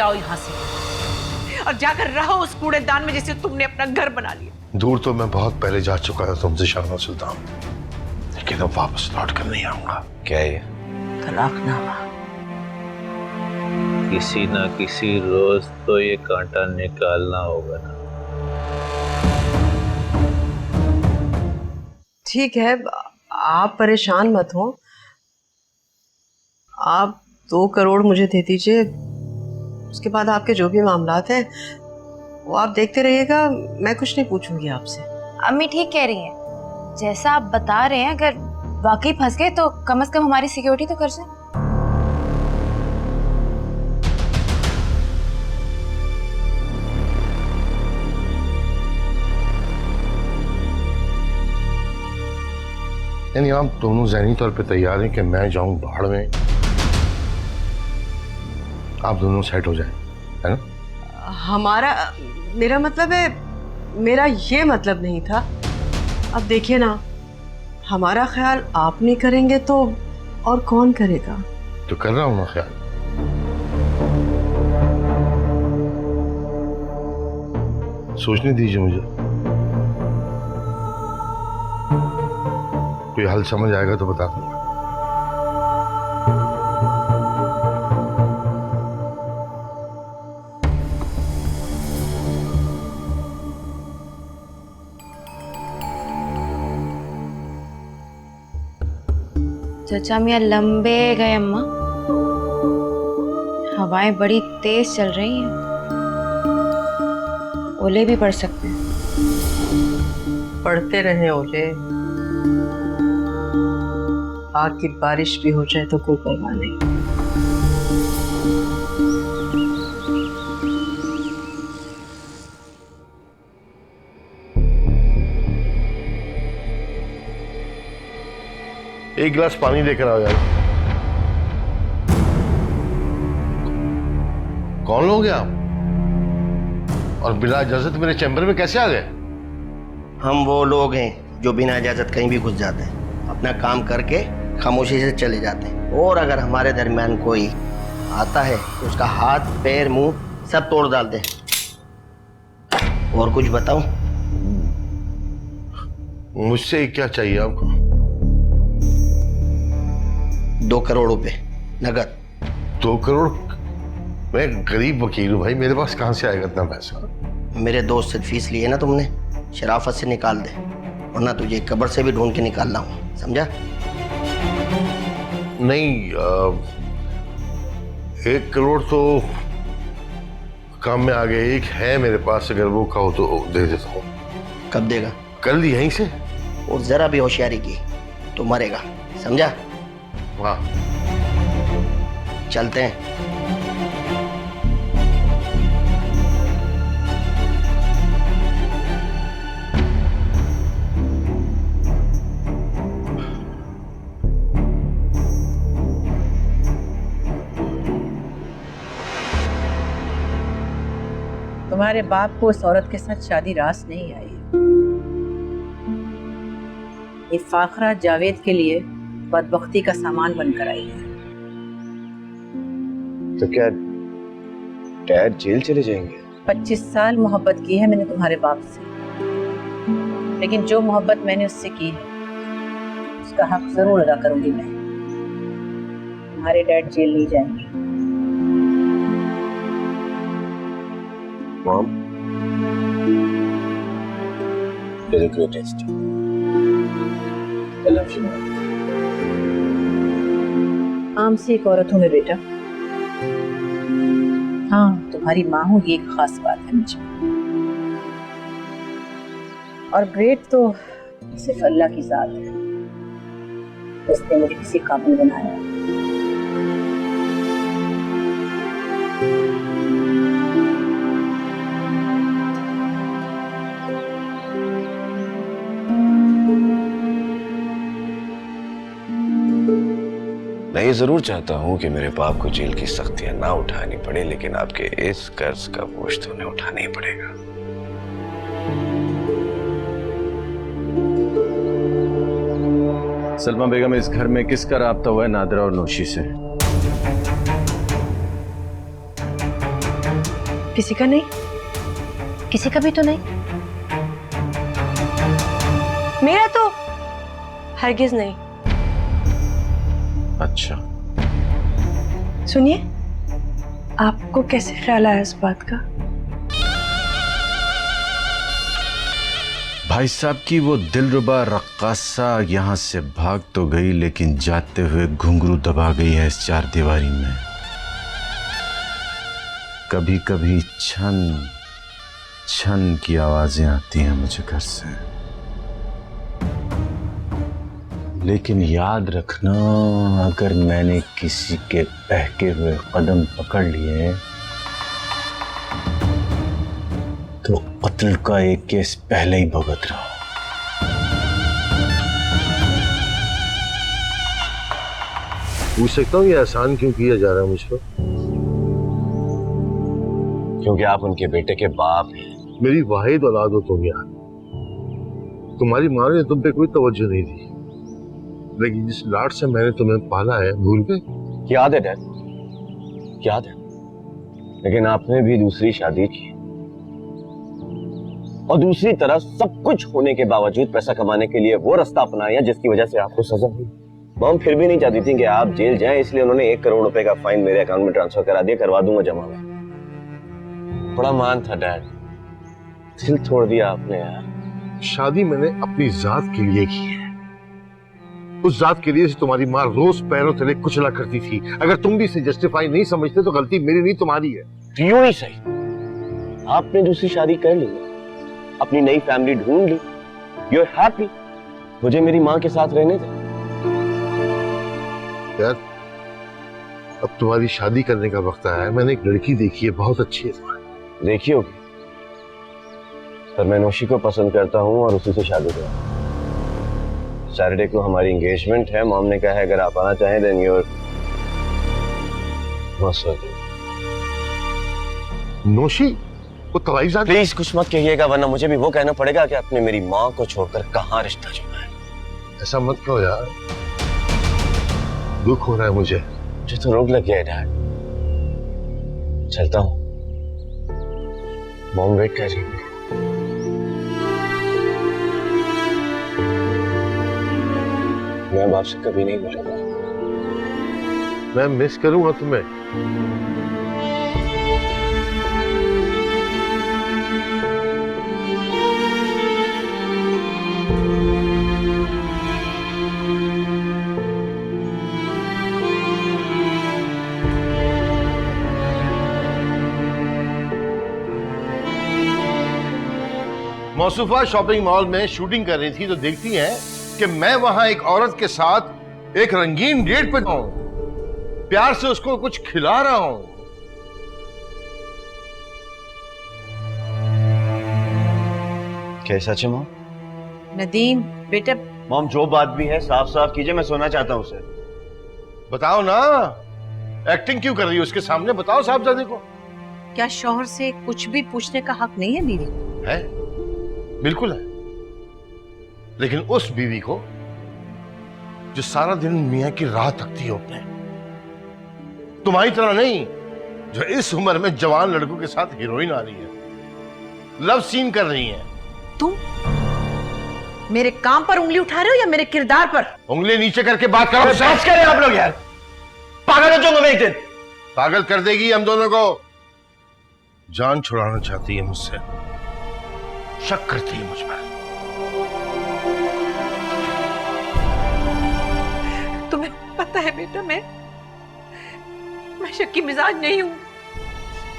जाओ यहाँ से और जाकर रहो उस कूड़ेदान में जिसे तुमने अपना घर बना लिया। दूर तो मैं बहुत पहले जा चुका था तुमसे शाहना सुल्तान, लेकिन अब वापस लौट कर नहीं आऊंगा। क्या है ये? तलाकनामा। किसी ना किसी रोज तो ये कांटा निकालना होगा ना। ठीक है, आप परेशान मत हो। आप 2 करोड़ मुझे दे दीजिए, उसके बाद आपके जो भी मामलात हैं वो आप देखते रहिएगा, मैं कुछ नहीं पूछूंगी आपसे। अम्मी ठीक कह रही हैं, जैसा आप बता रहे हैं अगर वाकई फंस गए तो कम से कम हमारी सिक्योरिटी तो कर जाए। यानी आप दोनों ज़हनी तौर पे तैयार हैं कि मैं जाऊं बाहर में, आप दोनों सेट हो जाएं, है ना? मेरा मतलब है, मेरा ये मतलब नहीं था। अब देखिए ना, हमारा ख्याल आप नहीं करेंगे तो और कौन करेगा? तो कर रहा हूं ना ख्याल। सोचने दीजिए मुझे, कोई हल समझ आएगा तो बता दूंगा। चाचा मियाँ लंबे गए अम्मा, हवाएं बड़ी तेज चल रही हैं, ओले भी पड़ सकते हैं। पढ़ते रहे ओले, आग की बारिश भी हो जाए तो कोई परवाह नहीं। एक गिलास पानी लेकर आओ यार। कौन लोग हैं आप? और बिना इजाजत मेरे चैम्बर में कैसे आ गए? हम वो लोग हैं जो बिना इजाजत कहीं भी घुस जाते हैं, अपना काम करके खामोशी से चले जाते हैं, और अगर हमारे दरमियान कोई आता है तो उसका हाथ पैर मुंह सब तोड़ डालते हैं। और कुछ बताऊं? मुझसे क्या चाहिए आपको? 2 करोड़ रुपए नगद। 2 करोड़? मैं गरीब वकील हूँ भाई, मेरे पास कहाँ से आएगा इतना पैसा? मेरे दोस्त से फीस ली है ना तुमने, शराफत से निकाल दे, वरना तुझे कब्र से भी ढूंढ के निकालना हूँ, समझा? नहीं, 1 करोड़ तो काम में आ गए। एक है मेरे पास, अगर वो कहो तो दे देता हूँ। कब देगा? कल ही यहीं से। और जरा भी होशियारी की तो मरेगा, समझा? हाँ चलते हैं। तुम्हारे बाप को उस औरत के साथ शादी रास नहीं आई। ये फाखरा जावेद के लिए बदबख्ती का सामान बनकर आई है। तो क्या डैड जेल चले जाएंगे? 25 साल मोहब्बत की है मैंने तुम्हारे बाप से, लेकिन जो मोहब्बत मैंने उससे की है उसका हक जरूर अदा करूंगी मैं। तुम्हारे डैड जेल नहीं जाएंगे। Mom, you're the greatest. I love you, mom. आम सी एक औरत हूँ मैं बेटा। हाँ, तुम्हारी माँ हूँ, ये एक खास बात है मुझे। और ग्रेट तो सिर्फ अल्लाह की जात है, उसने मुझे किसी काबिल बनाया है। मैं ये जरूर चाहता हूँ कि मेरे बाप को जेल की सख्तियां ना उठानी पड़े, लेकिन आपके इस कर्ज का बोझ तो उन्हें उठाना ही पड़ेगा। सलमा बेगम, इस घर में किसका राब्ता हुआ है नादरा और नौशी से? किसी का नहीं? किसी का भी तो नहीं। मेरा तो हरगिज नहीं। अच्छा, सुनिए, आपको कैसे ख्याल आया इस बात का? भाई साहब की वो दिलरुबा रक्कासा यहाँ से भाग तो गई, लेकिन जाते हुए घुंघरू दबा गई है इस चार दीवारी में। कभी कभी छन छन की आवाजें आती हैं मुझे घर से, लेकिन याद रखना, अगर मैंने किसी के बहके हुए कदम पकड़ लिए तो कत्ल का एक केस पहले ही भुगत रहा हूं। पूछ सकता हूँ ये एहसान क्यों किया जा रहा है मुझ पर? क्योंकि आप उनके बेटे के बाप हैं। मेरी वाहिद औलाद हो तुम यार। तुम्हारी माँ ने तुम पे कोई तवज्जो नहीं दी, लेकिन जिस लाड से मैंने तुम्हें पाला है, भूल गए? याद है डैड, याद है, लेकिन आपने भी दूसरी शादी की और दूसरी तरफ सब कुछ होने के बावजूद पैसा कमाने के लिए वो रास्ता अपनाया जिसकी वजह से आपको सजा हुई। मॉम फिर भी नहीं चाहती थी कि आप जेल जाएं, इसलिए उन्होंने 1 करोड़ रुपए का फाइन मेरे अकाउंट में ट्रांसफर करा दिया, करवा दूंगा जमा में। बड़ा मान था डैड, दिल तोड़ दिया आपने यार। शादी मैंने अपनी जात के लिए की है, उस जात के लिए तुम्हारी माँ रोज पैरों तले कुचला करती थी। अगर तुम भी इसे जस्टिफाई नहीं समझते तो गलती मेरी नहीं तुम्हारी है। क्यों ही सही, आपने दूसरी शादी कर ली, अपनी नई फैमिली ढूंढ ली, यू आर हैप्पी, मुझे मेरी माँ के साथ रहने दे। यार अब तुम्हारी शादी करने का वक्त आया है। मैंने एक लड़की देखी है, बहुत अच्छी है तुम्हारी। देखी होगी, पर मैं नौशी को पसंद करता हूँ और उसी से शादी करूँ। सैटरडे को हमारी एंगेजमेंट है, मॉम ने कहा है अगर आप आना चाहें देन यूर मोस्ट वेलकम। नौशी वो तवाइफ ज़ात? प्लीज कुछ मत कहिएगा, वरना मुझे भी वो कहना पड़ेगा कि आपने मेरी माँ को छोड़कर कहाँ रिश्ता जोड़ा है। ऐसा मत कहो यार, दुख हो रहा है मुझे। मुझे तो रोग लग गया है डैड, चलता हूँ, मॉम वेट कर रही है। मैं अब आपसे कभी नहीं मिलूंगा। मैं मिस करूंगा तुम्हें। मौसूफा शॉपिंग मॉल में शूटिंग कर रही थी तो देखती हैं कि मैं वहां एक औरत के साथ एक रंगीन डेट पे हूं, प्यार से उसको कुछ खिला रहा हूं। कैसा सच है मॉम? नदीम बेटा, मॉम जो बात भी है साफ साफ कीजिए, मैं सोना चाहता हूँ उसे। बताओ ना, एक्टिंग क्यों कर रही हो उसके सामने? बताओ साहबजादे को। क्या शौहर से कुछ भी पूछने का हक नहीं है बीवी? है, बिल्कुल है, लेकिन उस बीवी को जो सारा दिन मियां की राह तकती हो अपने, तुम्हारी तरह नहीं जो इस उम्र में जवान लड़कों के साथ हीरोइन आ रही है, लव सीन कर रही है। तुम मेरे काम पर उंगली उठा रहे हो या मेरे किरदार पर? उंगली नीचे करके बात करो। बस करें आप लोग यार, पागल हो जाऊंगा मैं एक दिन। पागल कर देगी हम दोनों को। जान छुड़ाना चाहती है मुझसे, शक करती है मुझ पर। तुम्हें पता है बेटा, मैं शक्की मिजाज नहीं हूं,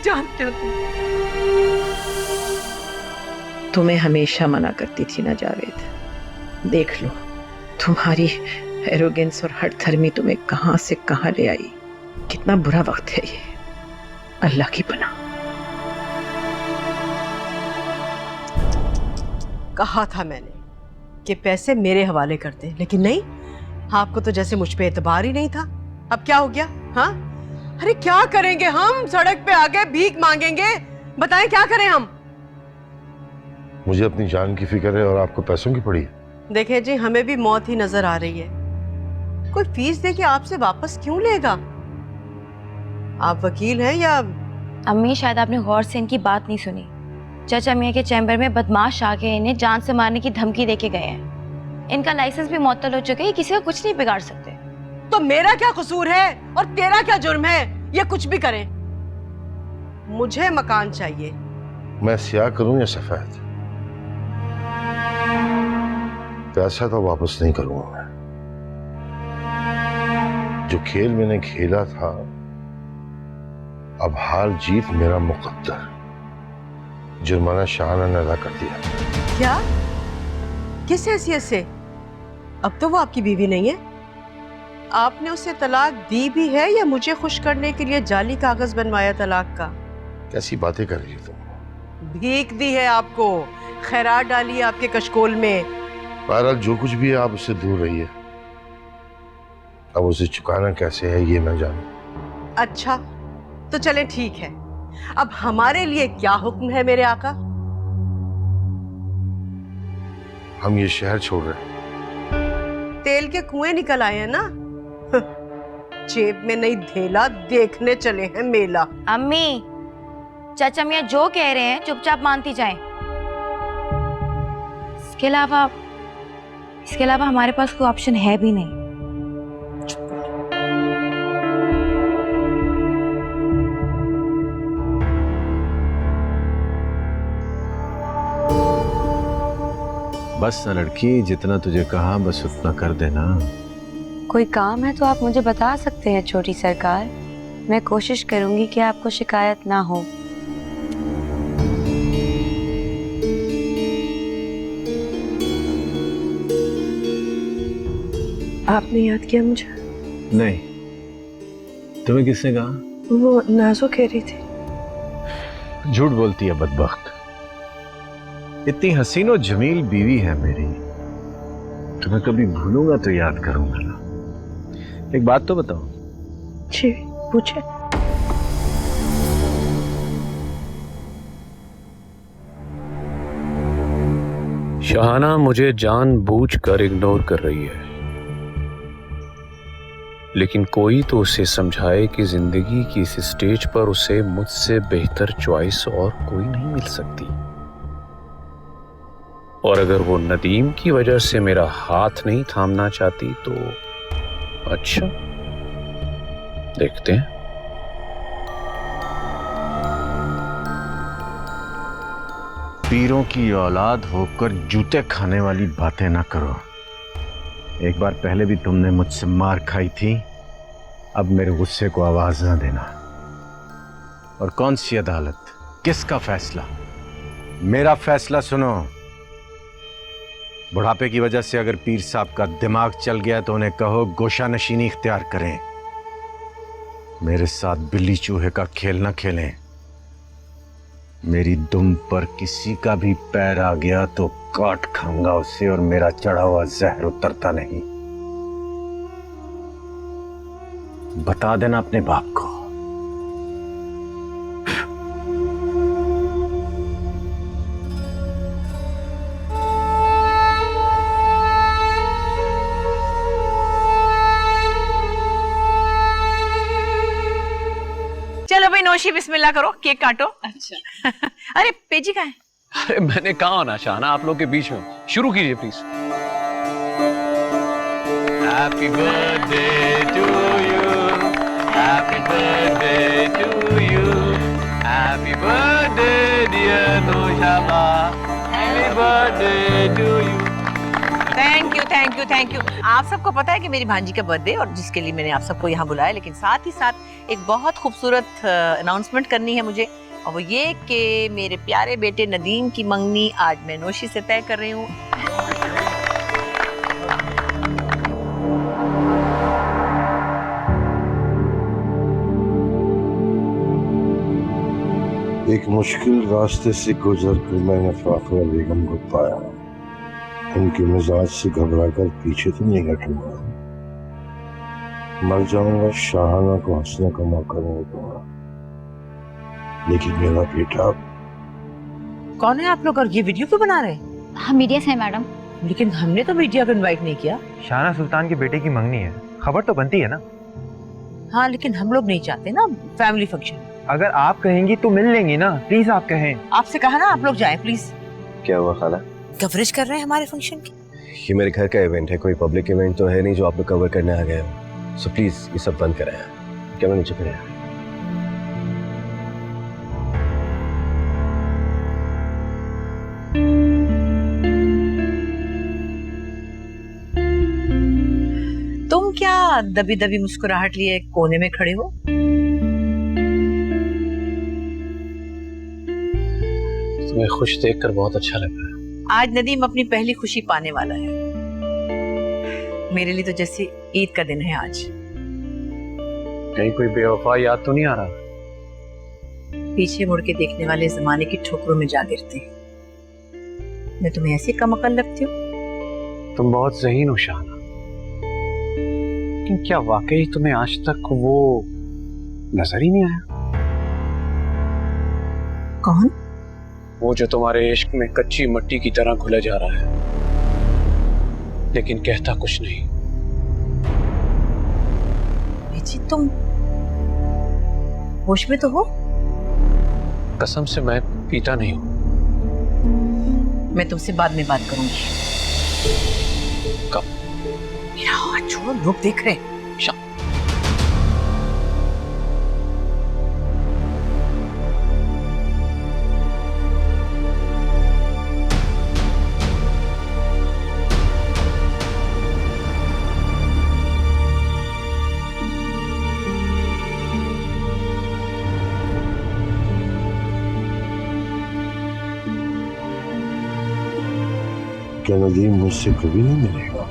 जानते हो तुम्हें हमेशा मना करती थी ना जावेद। देख लो तुम्हारी एरोगेंस और हठधर्मी तुम्हें कहां से कहां ले आई। कितना बुरा वक्त है ये, अल्लाह की पनाह। कहा था मैंने कि पैसे मेरे हवाले कर दे, लेकिन नहीं, आपको तो जैसे मुझ पे एतबार ही नहीं था। अब क्या हो गया? हाँ, अरे क्या करेंगे हम? सड़क पे आके भीख मांगेंगे? बताएं क्या करें हम? मुझे अपनी जान की फिक्र है और आपको पैसों की पड़ी है। देखें जी, हमें भी मौत ही नजर आ रही है। कोई फीस दे के आपसे वापस क्यों लेगा? आप वकील हैं या अम्मी शायद आपने गौर से इनकी बात नहीं सुनी। चाचा मियाँ के चैम्बर में बदमाश आके इन्हें जान से मारने की धमकी देके गए हैं। इनका लाइसेंस भी मुअत्तल हो चुका है, किसी का कुछ नहीं बिगाड़ सकते। तो मेरा क्या कसूर है और तेरा क्या जुर्म है? ये कुछ भी करें, मुझे मकान चाहिए। मैं स्याह करूं या सफेद, पैसा तो वापस नहीं करूंगा मैं। जो खेल मैंने खेला था, अब हार जीत मेरा मुकद्दर। जुर्माना शाहाना ने अदा कर दिया। क्या? किस हैसियत से? अब तो वो आपकी बीवी नहीं है। आपने उसे तलाक दी भी है या मुझे खुश करने के लिए जाली कागज बनवाया तलाक का? कैसी बातें कर रही हो तुम? भीख दी है आपको, खैरात डाली है आपके कशकोल में। बहरहाल जो कुछ भी है, आप उससे दूर रहिए। अब उसे चुकाना कैसे है ये मैं जानूं। अच्छा तो चले ठीक है, अब हमारे लिए क्या हुक्म है मेरे आका? हम ये शहर छोड़ रहे हैं। तेल के कुएं निकल आए हैं ना? जेब में नहीं धेला, देखने चले हैं मेला। अम्मी, चाचा मियाँ जो कह रहे हैं चुपचाप मानती जाएं। इसके अलावा हमारे पास कोई ऑप्शन है भी नहीं। बस ना लड़की, जितना तुझे कहा बस उतना कर देना। कोई काम है तो आप मुझे बता सकते हैं छोटी सरकार, मैं कोशिश करूंगी कि आपको शिकायत ना हो। आपने याद किया मुझे? नहीं, तुम्हें किसने कहा? वो नाज़ो कह रही थी। झूठ बोलती है बदबख्त। इतनी हसीन और जमील बीवी है मेरी, तुम्हें कभी भूलूंगा तो याद करूंगा ना। एक बात तो बताओ। जी पूछे। शाहाना मुझे जानबूझकर इग्नोर कर रही है, लेकिन कोई तो उसे समझाए कि जिंदगी की इस स्टेज पर उसे मुझसे बेहतर चॉइस और कोई नहीं मिल सकती। और अगर वो नदीम की वजह से मेरा हाथ नहीं थामना चाहती तो अच्छा, देखते हैं। पीरों की औलाद होकर जूते खाने वाली बातें ना करो। एक बार पहले भी तुमने मुझसे मार खाई थी, अब मेरे गुस्से को आवाज ना देना। और कौन सी अदालत, किसका फैसला? मेरा फैसला सुनो। बुढ़ापे की वजह से अगर पीर साहब का दिमाग चल गया तो उन्हें कहो गोशा नशीनी इख्तियार करें। मेरे साथ बिल्ली चूहे का खेल ना खेलें। मेरी दुम पर किसी का भी पैर आ गया तो काट खाऊंगा उसे, और मेरा चढ़ा हुआ जहर उतरता नहीं। बता देना अपने बाप को। चलो भाई नौशी, बिस्मिल्लाह करो, केक काटो। अच्छा अरे पेजी कहाँ है? अरे मैंने कहा ना शाहाना, आप लोग के बीच में। शुरू कीजिए please. Happy birthday to you, happy birthday to you, happy birthday dear Naushaba, happy birthday to you. Thank you thank you thank you. आप सबको पता है कि मेरी भांजी का बर्थडे, और जिसके लिए मैंने आप सबको यहाँ बुलाया, लेकिन साथ ही साथ एक बहुत खूबसूरत अनाउंसमेंट करनी है मुझे, और वो ये कि मेरे प्यारे बेटे नदीम की मंगनी आज मैं नौशी से तय कर रही हूँ। एक मुश्किल रास्ते से गुजर कर मैंने फाखरा बेगम को पाया। उनके मिजाज से घबराकर पीछे तो नहीं हटूंगा। मर जाऊंगा, शाहाना को हंसने का मौका नहीं दूंगा। लेकिन मेरा बेटा। कौन है आप लोग और ये वीडियो क्यों बना रहे हैं? हम मीडिया से हैं मैडम। लेकिन हमने तो मीडिया को इनवाइट नहीं किया। शाहाना सुल्तान के बेटे की मंगनी है, खबर तो बनती है ना। हाँ लेकिन हम लोग नहीं चाहते ना फैमिली फंक्शन। अगर आप कहेंगी तो मिल लेंगी ना, प्लीज आप कहें। आपसे कहा ना आप लोग जाएं प्लीज। क्या हुआ खाला? कवरेज कर रहे हैं हमारे फंक्शन की। ये मेरे घर का इवेंट है, कोई पब्लिक इवेंट तो है नहीं जो आप लोग कवर करने आ गए हो। सो प्लीज ये सब बंद कराया। क्या मैं नीचे कराया? तुम क्या दबी दबी मुस्कुराहट लिए कोने में खड़े हो? तुम्हें खुश देखकर बहुत अच्छा लग रहा है। आज नदीम अपनी पहली खुशी पाने वाला है। मेरे लिए तो जैसे ईद का दिन है आज। कहीं कोई बेवफा याद तो नहीं आ रहा? पीछे मुड़ के देखने वाले जमाने की ठोकरों में जा गिरते हैं। मैं तुम्हें ऐसी कम अकल लगती हूँ? तुम बहुत ज़हीन हो शाहना, लेकिन क्या वाकई तुम्हें आज तक वो नजर ही नहीं आया? कौन? वो जो तुम्हारे इश्क में कच्ची मिट्टी की तरह घुला जा रहा है, लेकिन कहता कुछ नहीं। जी तुम होश में तो हो? कसम से मैं पीता नहीं हूं। मैं तुमसे बाद में बात करूंगी। कब? मेरा हाथ छोड़ो, लोग देख रहे हैं। क्या नदीम मुझसे कभी नहीं मिलेगा?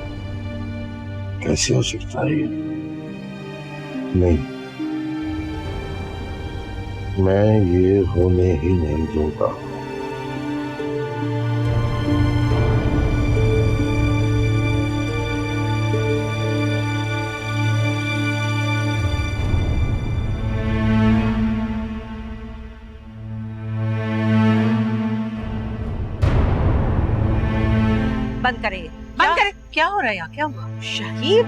कैसे हो सकता है? नहीं, मैं ये होने ही नहीं दूंगा। बंद करें, बंद करें। क्या हो रहा है यहाँ? क्या हुआ? शाहिद,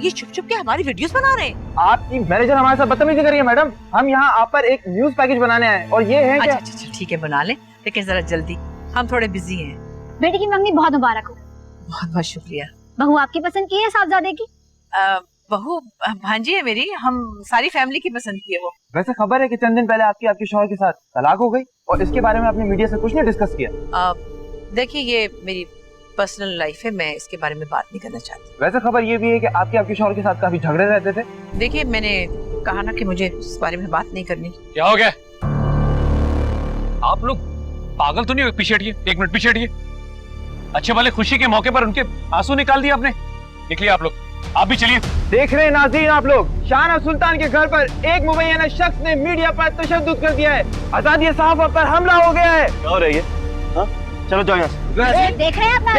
ये छुप छुप के हमारी वीडियोस बना रहे हैं। आपकी मैनेजर हमारे साथ बदतमीजी कर रही है मैडम। हम यहाँ आप पर एक न्यूज पैकेज बनाने आए और ये है अच्छा अच्छा अच्छा, ठीक है बना लें, लेकिन जरा जल्दी, हम थोड़े बिजी हैं। बेटी की मंगनी बहुत मुबारक हो। बहुत बहुत शुक्रिया। बहू आपकी पसंद की है साहबजादे की? बहू भांजी है मेरी, हम सारी फैमिली की पसंद की है वो। वैसे खबर है कि चंद दिन पहले आपके शौहर के साथ तलाक हो गई और इसके बारे में आपने मीडिया से कुछ नहीं डिस्कस किया। देखिए ये मेरी पर्सनल लाइफ है, मैं इसके बारे में बात नहीं करना चाहती। वैसे खबर ये भी है कि आपके शौहर के साथ काफी झगड़े रहते थे। देखिए मैंने कहा ना कि मुझे इस बारे में बात नहीं करनी। क्या हो गया? आप लोग पागल तो नहीं हो? पीछे हटिए, एक मिनट पीछे हटिए। अच्छे वाले खुशी के मौके पर उनके आंसू निकाल दिए आपने। निकलिए आप लोग, आप भी चलिए। देख रहे हैं नाज़रीन आप लोग, शाहना सुल्तान के घर पर एक मुबैना शख्स ने मीडिया पर तशद्दुद कर दिया है। आजादी सहाफा पर हमला हो गया है। क्या हो रही है? हाँ? चलो जाओ यहाँ से। देख रहे हैं अपना?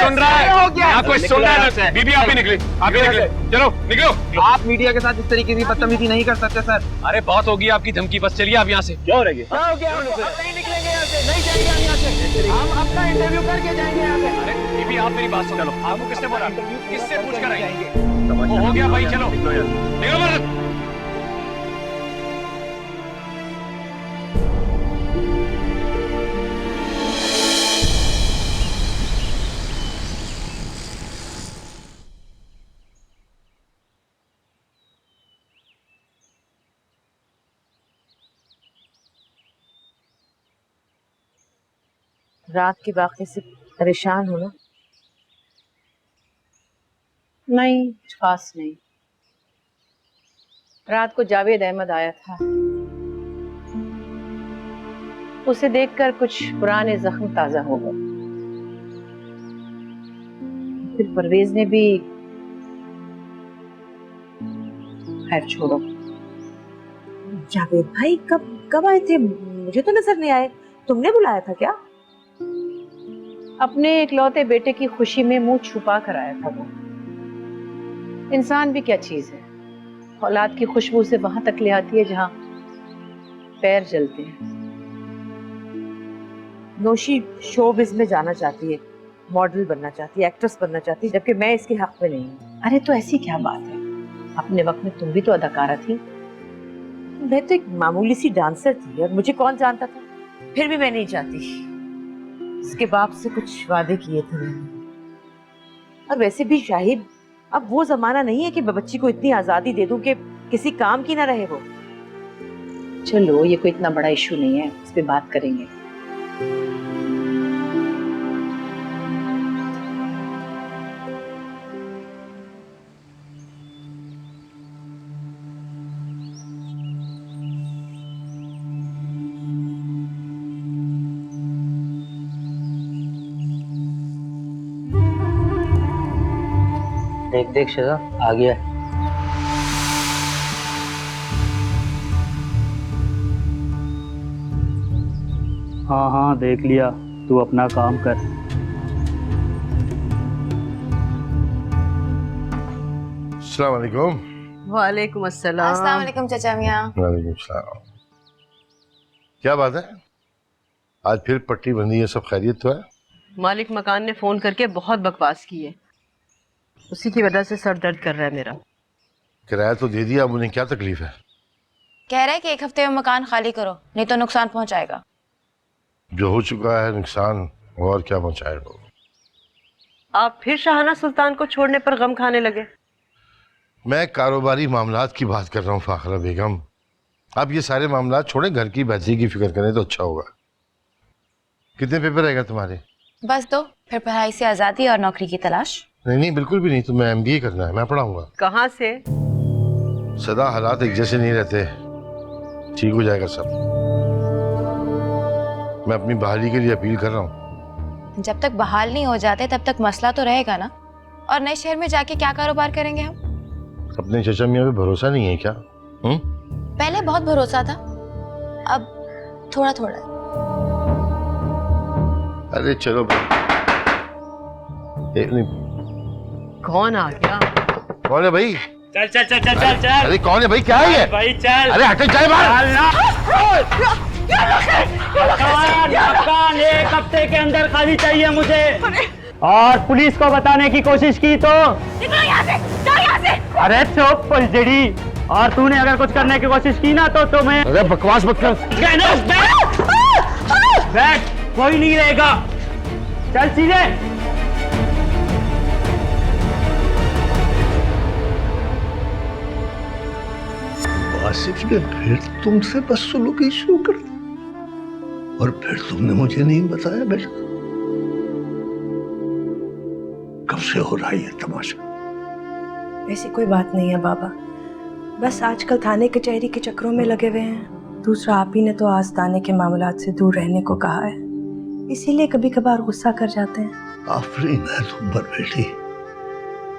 सुन रहा है, यहाँ कोई सुन रहा है। बीबी आप भी निकले, आप भी निकले। चलो निकलो। आप मीडिया के साथ इस तरीके की बदतमीजी नहीं कर सकते सर। अरे बहुत होगी आपकी धमकी, बस चलिए आप यहाँ से। क्या हो रही है? क्या हो गया? हम नहीं निकलेंगे यहाँ से, नहीं जाएंगे हम यहाँ से। हम अपना इंटरव्यू करके जाएंगे यहाँ से। अरे बीबी आप मेरी बात सुनो, आपको किसने बोला? किससे पूछ कर आएंगे? हो गया भाई, चलो निकलो मत। रात के वाक़े से परेशान हो ना? नहीं, कुछ खास नहीं। रात को जावेद अहमद आया था, उसे देखकर कुछ पुराने जख्म ताजा हो गए। फिर परवेज ने भी, खैर छोड़ो। जावेद भाई कब आए थे? मुझे तो नजर नहीं आए। तुमने बुलाया था क्या? अपने इकलौते बेटे की खुशी में मुंह छुपा कर आया था वो। इंसान भी क्या चीज है, औलाद की खुशबू से वहां तक ले आती है जहां पैर जलते हैं। नौशी शोबिज़ में जाना चाहती है, मॉडल बनना चाहती है, एक्ट्रेस बनना चाहती है, जबकि मैं इसके हक में नहीं हूँ। अरे तो ऐसी क्या बात है, अपने वक्त में तुम भी तो अदाकारा थी। मैं तो एक मामूली सी डांसर थी और मुझे कौन जानता था। फिर भी मैं नहीं चाहती। उसके बाप से कुछ वादे किए थे मैंने। और वैसे भी शाहिद, अब वो जमाना नहीं है कि मैं बच्ची को इतनी आजादी दे दूं कि किसी काम की ना रहे वो। चलो, ये कोई इतना बड़ा इशू नहीं है, इस पे बात करेंगे। देख देख शजा, आ गया। हाँ हाँ देख लिया, तू अपना काम कर। अस्सलाम वालेकुम। वालेकुम अस्सलाम। अस्सलाम वालेकुम चाचा मियाँ। वालेकुम सलाम। क्या बात है, आज फिर पट्टी बंदी है, सब खैरियत तो है? मालिक मकान ने फोन करके बहुत बकवास की है, उसी की वजह से सर दर्द कर रहा है मेरा। किराया तो दे दिया, अब उन्हें क्या तकलीफ है? कह रहा है कि 1 हफ्ते में मकान खाली करो, नहीं तो नुकसान पहुंचाएगा। जो हो चुका है नुकसान, और क्या पहुंचाएगा? आप फिर शाहाना सुल्तान को छोड़ने पर गम खाने लगे? मैं कारोबारी मामलात की बात कर रहा हूँ फाखरा बेगम। आप ये सारे मामलात छोड़ें, घर की बेहतरी की फिक्र करें तो अच्छा होगा। कितने पेपर रहेगा तुम्हारे? बस दो, फिर पढ़ाई से आजादी और नौकरी की तलाश। नहीं नहीं, बिल्कुल भी नहीं, तुम्हें MBA करना है, मैं पढ़ाऊंगा। कहाँ से? सदा हालात एक जैसे नहीं रहते, ठीक हो जाएगा सब। मैं अपनी बहाली के लिए अपील कर रहा हूँ। जब तक बहाल नहीं हो जाते तब तक मसला तो रहेगा ना। और नए शहर में जाके क्या कारोबार करेंगे हम? अपने चचा मियाँ पे भरोसा नहीं है क्या? पहले बहुत भरोसा था, अब थोड़ा थोड़ा। अरे चलो कौन आ गया? कौन है भाई? चल चल चल चल चल चल। अरे कौन है भाई, क्या है ये? भाई चल। अरे हटे, चल बाहर। मकान 1 हफ्ते के अंदर खाली चाहिए मुझे। और पुलिस को बताने की कोशिश की तो निकलो यहाँ से, जाओ यहाँ से। अरे चुप पलजड़ी, और तूने अगर कुछ करने की कोशिश की ना तो तुम्हें। अरे बकवास मत कर। बैठ, कोई नहीं रहेगा, चल सीधे। आसिफ ने फिर तुमसे बदसलूकी शुरू कर दी, और फिर तुमने मुझे नहीं बताया बेटा। कब से हो रहा है ये तमाशा? ऐसी कोई बात नहीं है बाबा, बस आजकल थाने कचहरी के चक्रों में लगे हुए हैं। दूसरा, आप ही ने तो आस्ताने के मामलात से दूर रहने को कहा है, इसीलिए कभी कभार गुस्सा कर जाते हैं। आफरीन है तुम पर बेटी,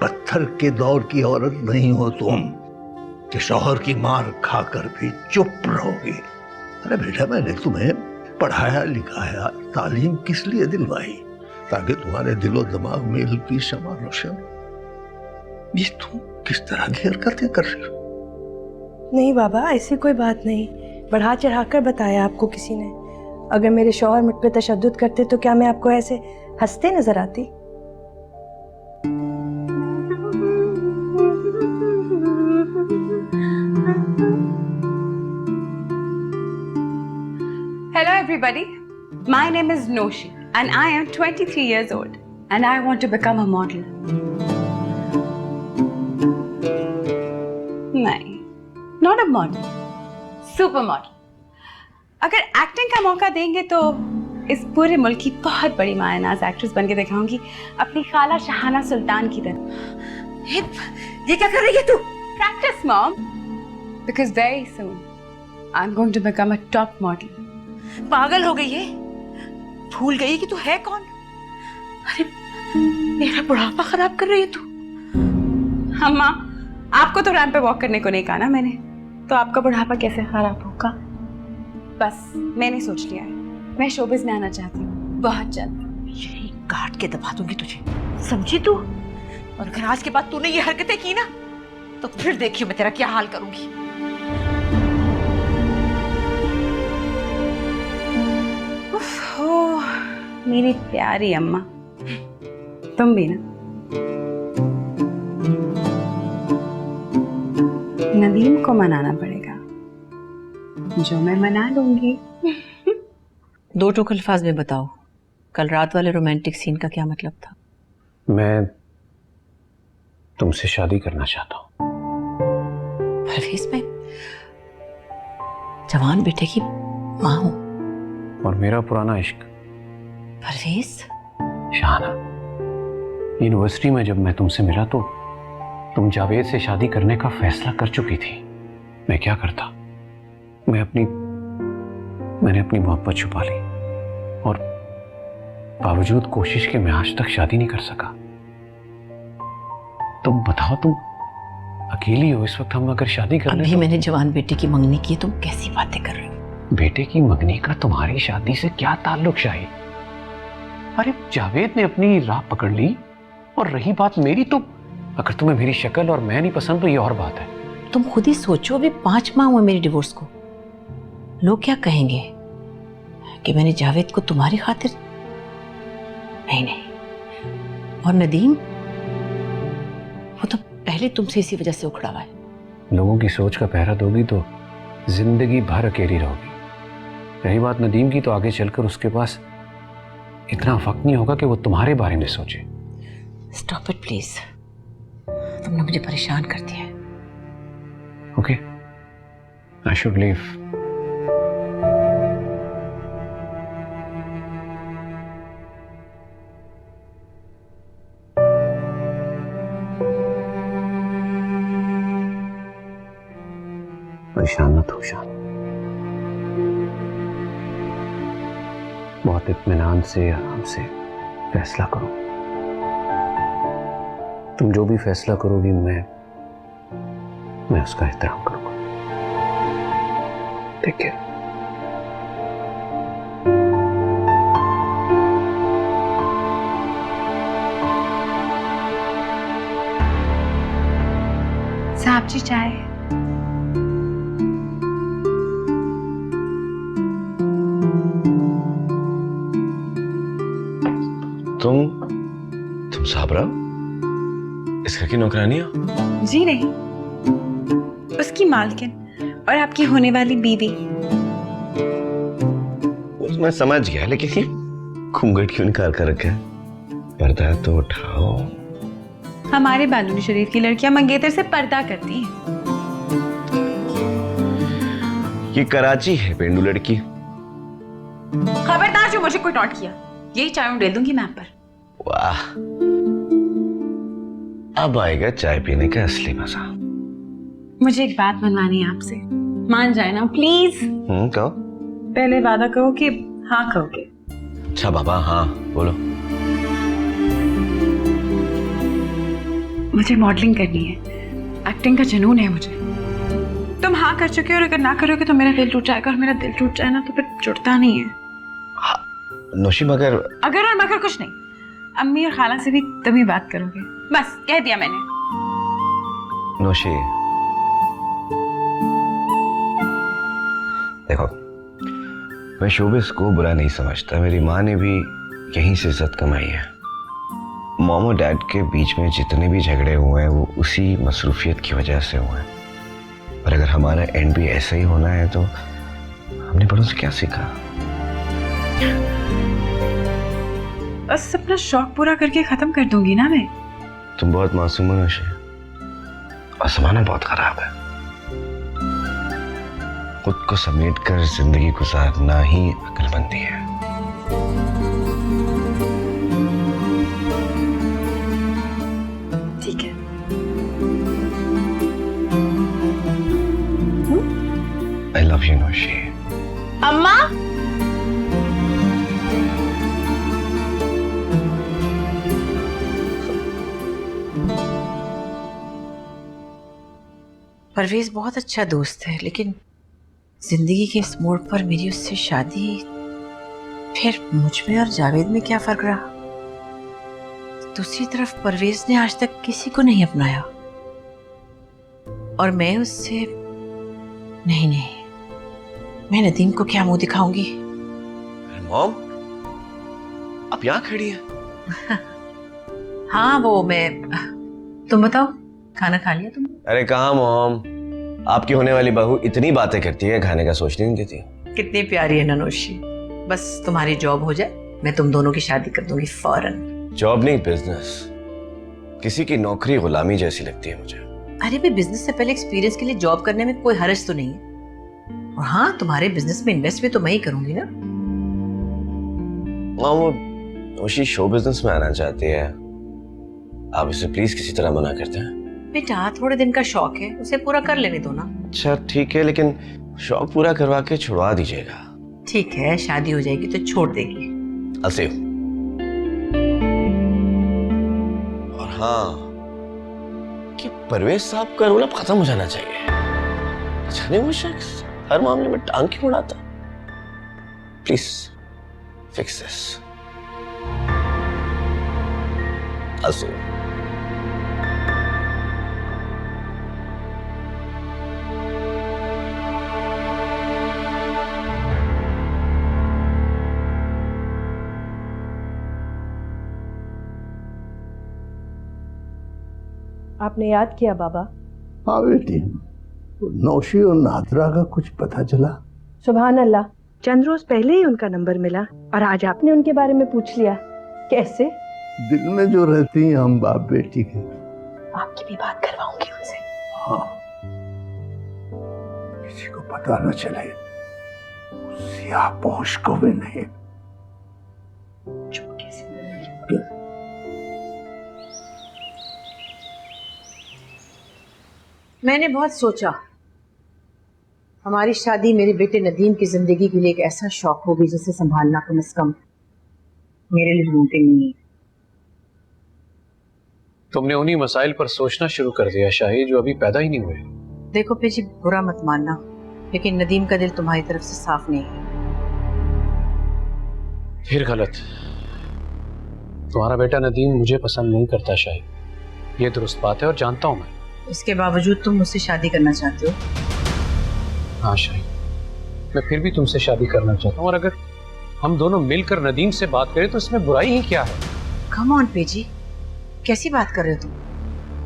पत्थर के दौर की औरत नहीं हो तुम कि शौहर की मार खाकर भी चुप रहोगी। अरे बेटा, मैंने तुम्हें पढ़ाया लिखाया, तालीम किस लिए दिलवाई? ताकि तुम्हारे दिलो दिमाग में इल्म की शमा रोशन। ये तुम किस तरह की हरकतें कर रहे हो? नहीं बाबा, ऐसी कोई बात नहीं, बढ़ा चढ़ाकर बताया आपको किसी ने। अगर मेरे शौहर मुझ पे तशद्दुद करते तो क्या मैं आपको ऐसे हंसते नजर आती? Hello everybody, my name is Noshi and I am 23 years old and I want to become a model. नहीं, not a model, super model. अगर एक्टिंग का मौका देंगे तो इस पूरे मुल्क की बहुत बड़ी मायनाज एक्ट्रेस बन के दिखाऊंगी, अपनी खाला शाहाना सुल्तान की तरह। ये क्या कर रही है तू? Practice mom, because very soon I'm going to become a top model. पागल हो गई है? भूल गई कि तू है कौन? अरे मेरा बुढ़ापा खराब कर रही है तू। अम्मा, आपको तो रैंप पे वॉक करने को नहीं कहा ना मैंने, तो आपका बुढ़ापा कैसे खराब होगा? बस मैंने सोच लिया है, मैं शोबिज में आना चाहती हूँ बहुत जल्द। यही काट के दबा दूंगी तुझे, समझी तू? और अगर आज के बाद तूने ये हरकतें की ना तो फिर देखियो मैं तेरा क्या हाल करूंगी। ओह, मेरी प्यारी अम्मा, तुम भी ना। नदीम को मनाना पड़ेगा, जो मैं मना लूंगी। दो टोक अल्फाज में बताओ, कल रात वाले रोमांटिक सीन का क्या मतलब था? मैं तुमसे शादी करना चाहता हूँ। परवेज, मैं जवान बेटे की माँ हूँ। और मेरा पुराना इश्क परवेज, शाहाना, यूनिवर्सिटी में जब मैं तुमसे मिला तो तुम जावेद से शादी करने का फैसला कर चुकी थी। मैं क्या करता? मैंने अपनी मोहब्बत छुपा ली और बावजूद कोशिश के मैं आज तक शादी नहीं कर सका। तुम बताओ, तुम अकेली हो इस वक्त, हम अगर शादी कर अभी मैंने जवान बेटे की मंगनी की, तुम कैसी बातें कर रहे हो? बेटे की मंगनी का तुम्हारी शादी से क्या ताल्लुक शाही? अरे जावेद ने अपनी राह पकड़ ली, और रही बात मेरी, तो अगर तुम्हें मेरी शक्ल और मैं नहीं पसंद तो ये और बात है। तुम खुद ही सोचो, अभी 5 माह हुए मेरी डिवोर्स को। लोग क्या कहेंगे कि मैंने जावेद को तुम्हारी खातिर? नहीं। और नदीम, वो तो पहले तुमसे इसी वजह से उखड़ा हुआ है। लोगों की सोच का पहरा दोगी तो जिंदगी भर अकेली रहोगी। रही बात नदीम की, तो आगे चलकर उसके पास इतना वक्त नहीं होगा कि वो तुम्हारे बारे में सोचे। स्टॉप इट प्लीज, तुमने मुझे परेशान कर दिया है। Okay, I should leave. परेशान मत हो शान, बहुत इत्मीनान से, आराम से फैसला करो। तुम जो भी फैसला करोगी मैं उसका एहतराम करूंगा। ठीक है? साहब जी चाय। तुम साबरा इस घर की नौकरानी हो? जी नहीं, उसकी मालकिन और आपकी होने वाली बीवी। मैं समझ गया, लेकिन ये घूंघट क्यों निकाल कर रखा है? पर्दा तो उठाओ। हमारे बालूनी शरीफ की लड़कियां मंगेतर से पर्दा करती हैं। ये कराची है पेंडू लड़की। खबरदार जो मुझे कोई टॉन्ट किया, यही चाय में डाल दूंगी मैं आप पर। वाह, अब आएगा चाय पीने का असली मजा। मुझे एक बात मनवानी है आपसे, मान जाए ना प्लीज। कहो। पहले वादा करो कि हाँ कहोगे। अच्छा बाबा, हाँ बोलो। मुझे मॉडलिंग करनी है, एक्टिंग का जुनून है मुझे। तुम हाँ कर चुके हो, और अगर ना करोगे तो मेरा दिल टूट जाएगा, और मेरा दिल टूट जाए ना तो फिर जुड़ता नहीं है। नौशी, मगर अगर और मगर कुछ नहीं, अम्मी और खाला से भी तुम ही बात करोगे, बस कह दिया मैंने। नौशी देखो, मैं शोबिस को बुरा नहीं समझता। मेरी माँ ने भी यहीं से इज्जत कमाई है। मॉम और डैड के बीच में जितने भी झगड़े हुए हैं वो उसी मसरूफियत की वजह से हुए हैं। और अगर हमारा एंड भी ऐसा ही होना है तो हमने बड़ों से क्या सीखा? बस अपना शौक पूरा करके खत्म कर दूंगी ना मैं। तुम बहुत मासूम हो नौशी, और जमाना बहुत खराब है। खुद को समेट कर जिंदगी गुजारना ही अक्लमंदी है। ठीक है। I love you नौशी। अम्मा, परवेज बहुत अच्छा दोस्त है, लेकिन जिंदगी के इस मोड़ पर मेरी उससे शादी, फिर मुझ में और जावेद में क्या फर्क रहा? दूसरी तरफ परवेज ने आज तक किसी को नहीं अपनाया, और मैं उससे नहीं, मैं नदीम को क्या मुंह दिखाऊंगी? मॉम, आप यहाँ खड़ी हैं? हाँ वो मैं, तुम बताओ, खाना खा लिया तुम? अरे कहाँ मॉम, आपकी होने वाली बहू इतनी बातें करती है, खाने का सोचने नहीं देती। कितनी प्यारी है ननोशी। बस तुम्हारी जॉब हो जाए, मैं तुम दोनों की शादी कर दूंगी फौरन। जॉब नहीं, बिजनेस। किसी की नौकरी गुलामी जैसी लगती है मुझे। अरे भी बिजनेस से पहले एक्सपीरियंस के लिए जॉब करने में कोई हर्ज तो नहीं है। और हाँ, तुम्हारे बिजनेस में इन्वेस्ट भी तो मैं ही करूंगी ना। वो नौशी शो बिजनेस में आना चाहती है, आप इसे प्लीज किसी तरह मना करते हैं। बेटा थोड़े दिन का शौक है, उसे पूरा कर लेने दो ना। अच्छा ठीक है, लेकिन शौक पूरा करवा के छुड़वा दीजिएगा। ठीक है, शादी हो जाएगी तो छोड़ देगी। असीम। और हाँ, कि परवेज साहब का रोल अब खत्म हो जाना चाहिए। जाने वो शख्स हर मामले में टांग क्यों उड़ाता। Please fix this. असीम। आपने याद किया बाबा? हाँ बेटी, नौशी और नादरा का कुछ पता चला? सुभान अल्लाह, चंद रोज पहले ही उनका नंबर मिला और आज आपने उनके बारे में पूछ लिया। कैसे? दिल में जो रहती हैं हम बाप बेटी के। आपकी भी बात करवाऊंगी उनसे। हाँ, किसी को पता न चले, सियापोश को भी नहीं। चुपके से। मैंने बहुत सोचा, हमारी शादी मेरे बेटे नदीम की जिंदगी के लिए एक ऐसा शौक होगी जिसे संभालना कम से कम मेरे लिए मुमकिन नहीं है। तुमने उन्हीं मसाइल पर सोचना शुरू कर दिया शाही, जो अभी पैदा ही नहीं हुए। देखो पेजी, बुरा मत मानना, लेकिन नदीम का दिल तुम्हारी तरफ से साफ नहीं है। फिर गलत। तुम्हारा बेटा नदीम मुझे पसंद नहीं करता शाही, ये दुरुस्त बात है और जानता हूं मैं। इसके बावजूद तुम मुझसे शादी करना चाहते हो? हाँ शाही, मैं फिर भी तुमसे शादी करना चाहता हूँ, और अगर हम दोनों मिलकर नदीम से बात करें तो इसमें बुराई ही क्या है। कम ऑन पेजी, कैसी बात कर रहे हो तुम?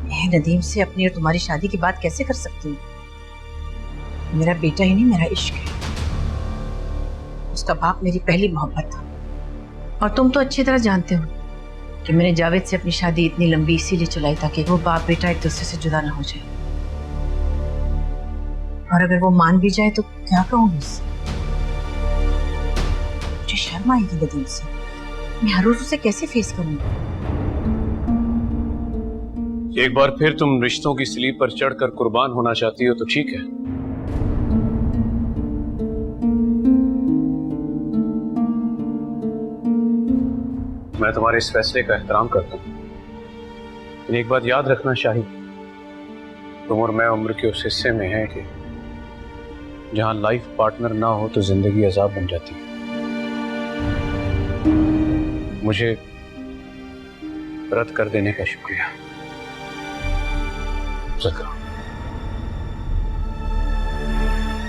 मैं नदीम से अपनी और तुम्हारी शादी की बात कैसे कर सकती हूँ? मेरा बेटा ही नहीं, मेरा इश्क है। उसका बाप मेरी पहली मोहब्बत था, और तुम तो अच्छी तरह जानते हो कि मैंने जावेद से अपनी शादी इतनी लंबी इसीलिए चलाई ताकि वो बाप बेटा एक दूसरे से जुदा ना हो जाए। और अगर वो मान भी जाए तो क्या कहूँगी उससे? मुझे शर्म आएगी नदीम से। मैं हर रोज उसे कैसे फेस करूंगी? एक बार फिर तुम रिश्तों की स्लीप पर चढ़कर कुर्बान होना चाहती हो तो ठीक है, मैं तुम्हारे इस फैसले का एहतराम करता हूं। लेकिन एक बात याद रखना शाही, तुम और मैं उम्र के उस हिस्से में हैं कि जहां लाइफ पार्टनर ना हो तो जिंदगी अजाब बन जाती है। मुझे रद्द कर देने का शुक्रिया।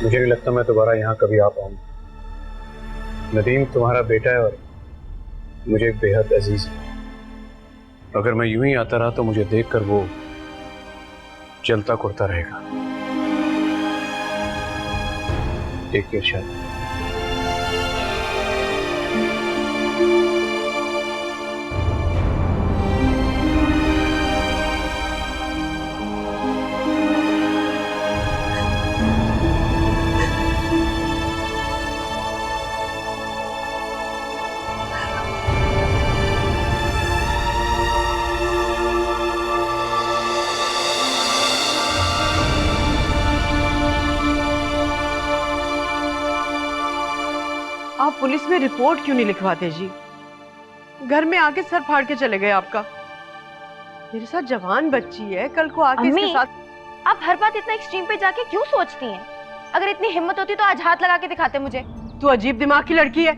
मुझे नहीं लगता मैं दोबारा यहाँ कभी आ पाऊंगा। नदीम तुम्हारा बेटा है और मुझे एक बेहद अजीज है। अगर मैं यूं ही आता रहा तो मुझे देखकर वो चलता कुर्ता रहेगा। टेक केयर शायद। आप पुलिस में रिपोर्ट क्यों नहीं लिखवाते जी? घर में आके सर फाड़ के चले गए आपका। मेरे साथ जवान बच्ची है, कल को आके इसके साथ। आप हर बात इतना एक्सट्रीम पे जाके क्यों सोचती हैं? अगर इतनी हिम्मत होती तो आज हाथ लगा के दिखाते मुझे। तू अजीब दिमाग की लड़की है।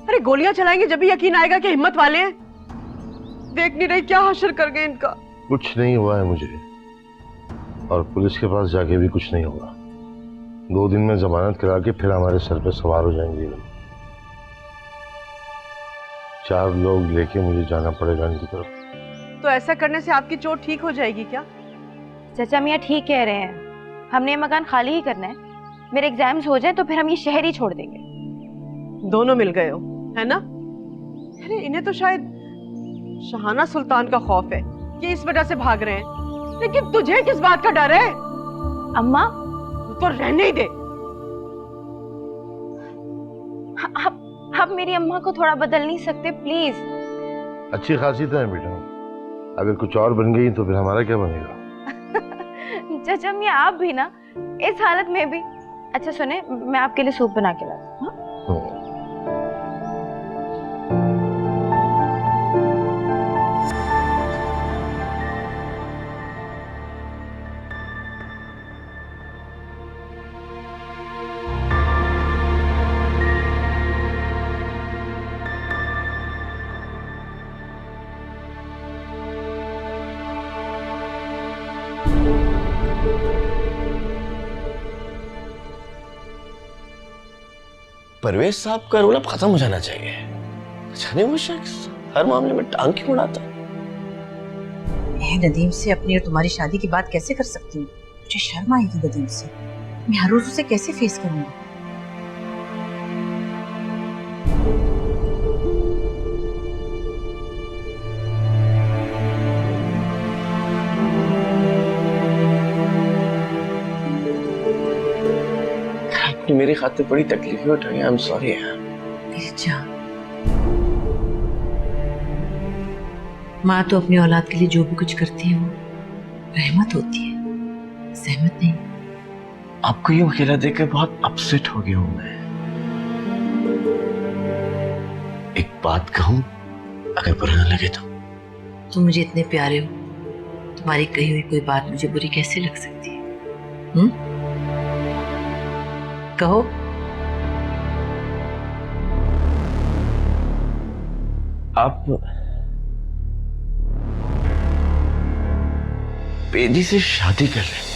अरे गोलियां चलाएंगे जब भी यकीन आएगा कि हिम्मत वाले हैं। देख नहीं रही क्या हशर कर गए इनका। कुछ नहीं हुआ है मुझे, और पुलिस के पास जाके भी कुछ नहीं होगा। 2 दिन में जमानत करा के फिर हमारे सर पे सवार हो जाएंगे। 4 लोग लेके मुझे जाना पड़ेगा इनकी तरफ। तो ऐसा करने से आपकी चोट ठीक हो जाएगी क्या? चाचा मियाँ ठीक कह रहे हैं। हमने ये मकान खाली ही करना है। मेरे एग्जाम्स हो जाए तो फिर हम ये शहर ही छोड़ देंगे। दोनों मिल गए हो, है ना? अरे इन्हें तो शायद शाहाना सुल्तान का खौफ है कि इस वजह से भाग रहे हैं, लेकिन तुझे किस बात का डर है? अम्मा तो रहने ही दे। आप मेरी अम्मा को थोड़ा बदल नहीं सकते प्लीज? अच्छी खासी तो है बेटा, अगर कुछ और बन गई तो फिर हमारा क्या बनेगा? चाचा मियां आप भी ना, इस हालत में भी। अच्छा सुने, मैं आपके लिए सूप बना के लाती हूँ। परवेज साहब का रोल अब खत्म हो जाना चाहिए। जाने वो शख्स हर मामले में टांग क्यों उड़ाता? मैं नदीम से अपनी और तुम्हारी शादी की बात कैसे कर सकती हूँ? मुझे शर्म आएगी नदीम से। मैं हर रोज उसे कैसे फेस करूंगी? आपने मेरी खातिर बड़ी तकलीफें उठाई, आई एम सॉरी यार। मेरी जान, माँ तो अपनी औलाद के लिए जो भी कुछ करती है वो रहमत होती है, सहमत नहीं। आपको यूं अकेला देखकर बहुत अपसेट हो गया हूं मैं। एक बात कहूं, अगर बुरा न लगे तो? तुम मुझे इतने प्यारे हो, तुम्हारी कही हुई कोई बात मुझे बुरी कैसे लग सकती है? कहो। आप बेदी से शादी कर रहे हैं?